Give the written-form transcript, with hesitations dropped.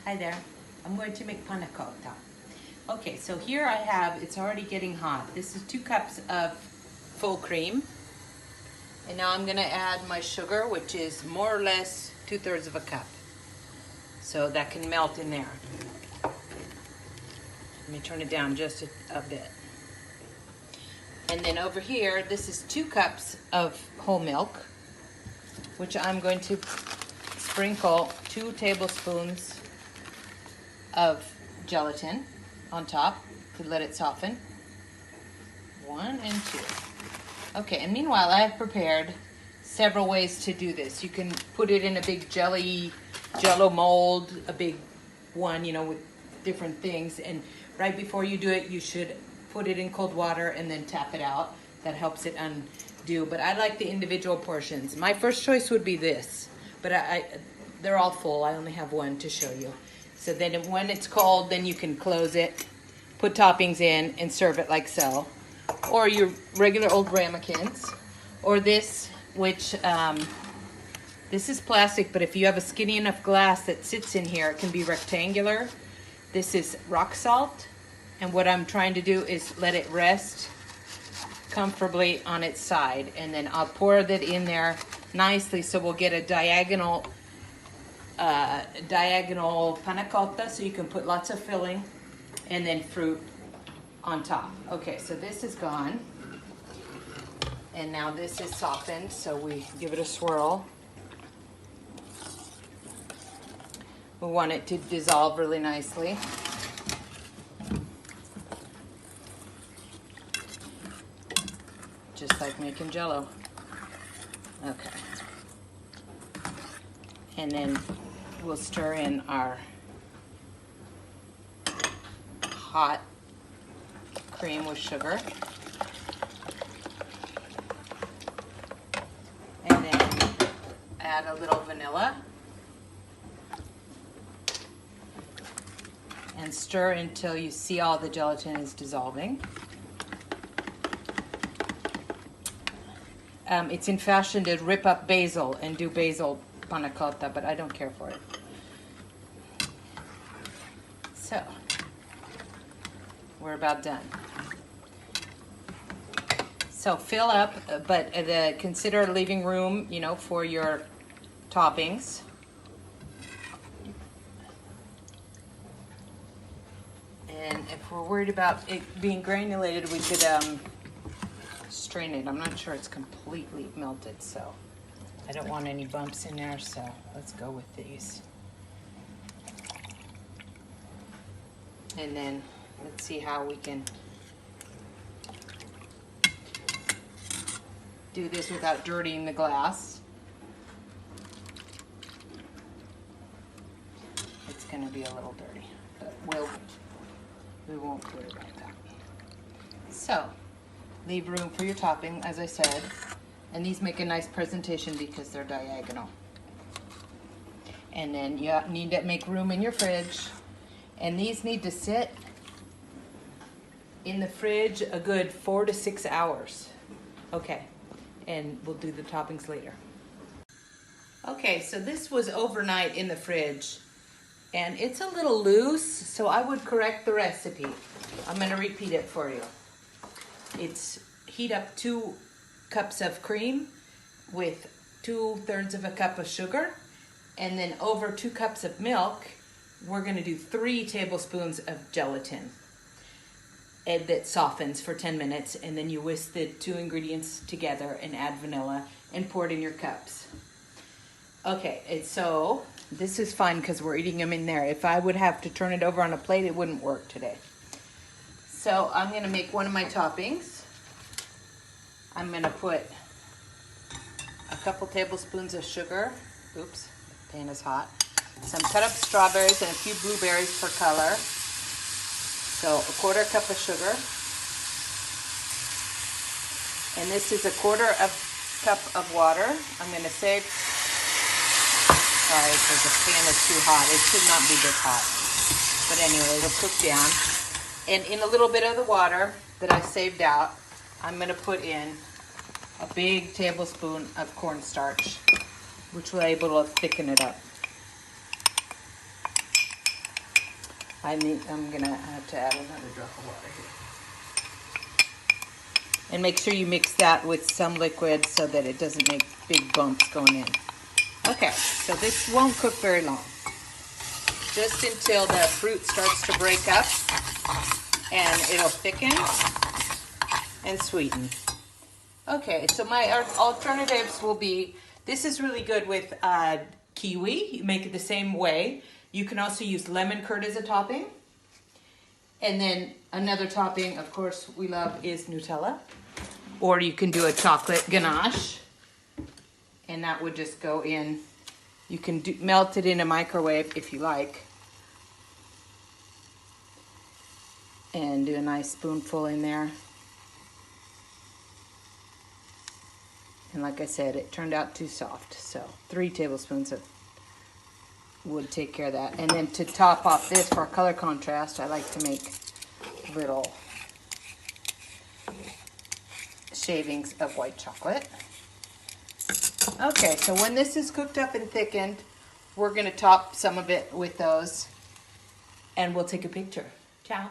Hi there. I'm going to make panna cotta. Okay, so here I have, it's already getting hot. This is 2 cups of full cream. And now I'm going to add my sugar, which is more or less 2/3 of a cup. So that can melt in there. Let me turn it down just a bit. And then over here, this is 2 cups of whole milk, which I'm going to sprinkle 2 tablespoons of gelatin on top to let it soften. 1 and 2. Okay, and meanwhile I have prepared several ways to do this. You can put it in a big jello mold, a big one, you know, with different things. And right before you do it, you should put it in cold water and then tap it out. That helps it undo. But I like the individual portions. My first choice would be this, but they're all full. I only have one to show you. So then when it's cold, then you can close it, put toppings in, and serve it like so. Or your regular old ramekins. Or this, which, this is plastic, but if you have a skinny enough glass that sits in here, it can be rectangular. This is rock salt. And what I'm trying to do is let it rest comfortably on its side. And then I'll pour that in there nicely so we'll get a diagonal panna cotta, so you can put lots of filling and then fruit on top. Okay, so this is gone. And now this is softened, so we give it a swirl. We want it to dissolve really nicely. Just like making jello. Okay. And then we'll stir in our hot cream with sugar. And then add a little vanilla. And stir until you see all the gelatin is dissolving. It's in fashion to rip up basil and do basil panna cotta, but I don't care for it. So, we're about done. So fill up, but consider leaving room, you know, for your toppings. And if we're worried about it being granulated, we could strain it. I'm not sure it's completely melted, so I don't want any bumps in there, so let's go with these. And then let's see how we can do this without dirtying the glass. It's going to be a little dirty, but we won't put it like that. So, leave room for your topping, as I said. And these make a nice presentation because they're diagonal. And then you need to make room in your fridge. And these need to sit in the fridge a good 4 to 6 hours. Okay, and we'll do the toppings later. Okay, so this was overnight in the fridge. And it's a little loose, so I would correct the recipe. I'm gonna repeat it for you. It's heat up 2 cups of cream with 2/3 of a cup of sugar, and then over 2 cups of milk, we're gonna do 3 tablespoons of gelatin. And that softens for 10 minutes, and then you whisk the 2 ingredients together and add vanilla and pour it in your cups. Okay, and so this is fun because we're eating them in there. If I would have to turn it over on a plate, it wouldn't work today. So I'm gonna make one of my toppings. I'm gonna put a couple tablespoons of sugar. Oops, pan is hot. Some cut up strawberries and a few blueberries for color. So 1/4 cup of sugar. And this is 1/4 cup of water. I'm gonna save, sorry, because the pan is too hot. It should not be this hot. But anyway, it'll cook down. And in a little bit of the water that I saved out, I'm gonna put in a big tablespoon of cornstarch, which will be able to thicken it up. I'm gonna have to add another drop of water here. And make sure you mix that with some liquid so that it doesn't make big bumps going in. Okay, so this won't cook very long. Just until the fruit starts to break up and it'll thicken and sweeten. Okay, so my alternatives will be, this is really good with kiwi. You make it the same way. You can also use lemon curd as a topping. And then another topping, of course, we love is Nutella. Or you can do a chocolate ganache. And that would just go in. You can melt it in a microwave if you like. And do a nice spoonful in there. And like I said, it turned out too soft. So 3 tablespoons would take care of that. And then to top off this for color contrast, I like to make little shavings of white chocolate. Okay, so when this is cooked up and thickened, we're going to top some of it with those, and we'll take a picture. Ciao.